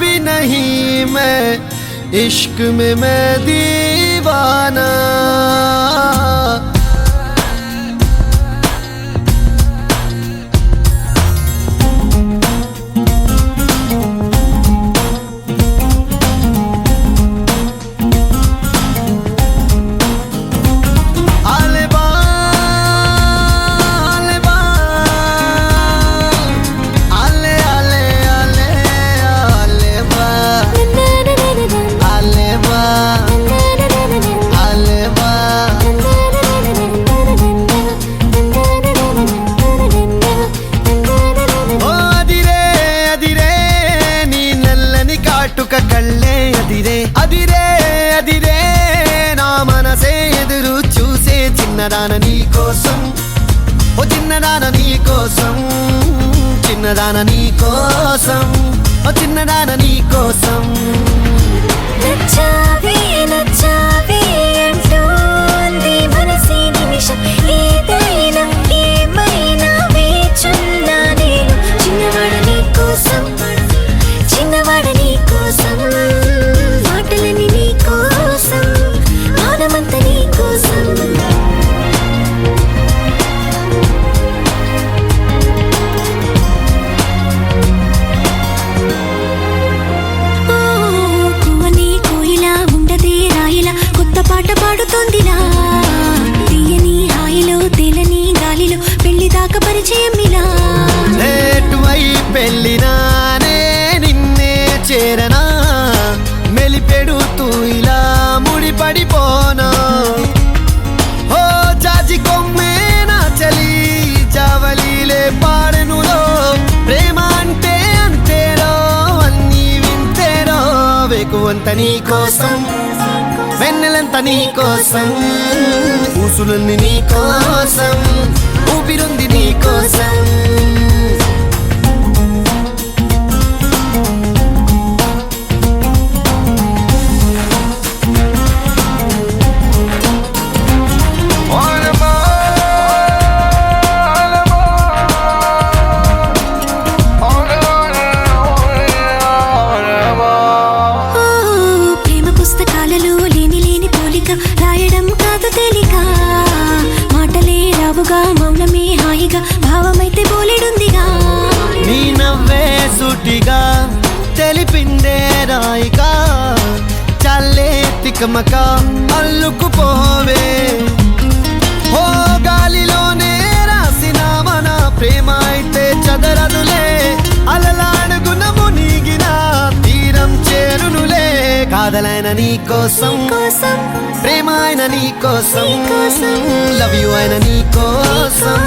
भी नहीं मैं इश्क में मैं दीवाना। కళ్ళే అదిరే అదిరే అదిరే నా మనసే ఎదురు చూసే చిన్నదాన నీ కోసం, ఓ చిన్నదాన నీ కోసం, చిన్నదాన నీ కోసం, ఓ చిన్నదాన నీ కోసం. నచ్చావే నచ్చావే అంటోంది మనసే నిమిషం, ఏదైనా ఏమైనా వేచున్నా నేను. చిన్నవాడ నీ కోసం, చిన్నవాడ నీ కోసం, మాటలని నీ కోసం, మానమంత నీ కోసం. కువని కోయిలా ఉండదే రాయిలా కొత్త పాట పాడుతోందిలా. తీయని హాయిలో తేలని గాలిలో పెళ్లి దాకా పరిచయం ఇలా. పెళ్ళినానే నిన్నే చేరనా, మెలిపెడుతూ ఇలా ముడిపడిపోనా. ఓ జాజి కొమ్మే నా చలి జావలీలే పాడెనులో, ప్రేమ అంటే అంతేరో అన్నీ వింతేరో. వేకువంత నీ కోసం, వెన్నెలంత నీ కోసం, ఊసులన్నీ నీ కోసం, ఊపిరుంది నీ కోసం. రాయడం కాదు తేలిక, మాటలే రావుగా మౌనమే హాయిగా, భావమైతే బోలెడుందిగా. నీ నవ్వే సూటిగా తెలిపిందే రాయిగా, చల్లే తికమక అల్లుకుపోవే. ఓ గాలిలోనే రాసిన మన ప్రేమ అయితే చదరదులే, అలలాడుగున మునిగిన తీరం చేరునులే. కాదలైన నీ కోసం, ప్రేమ అయిన నీ కోసం, లవ్ యు అయిన నీ కోసం,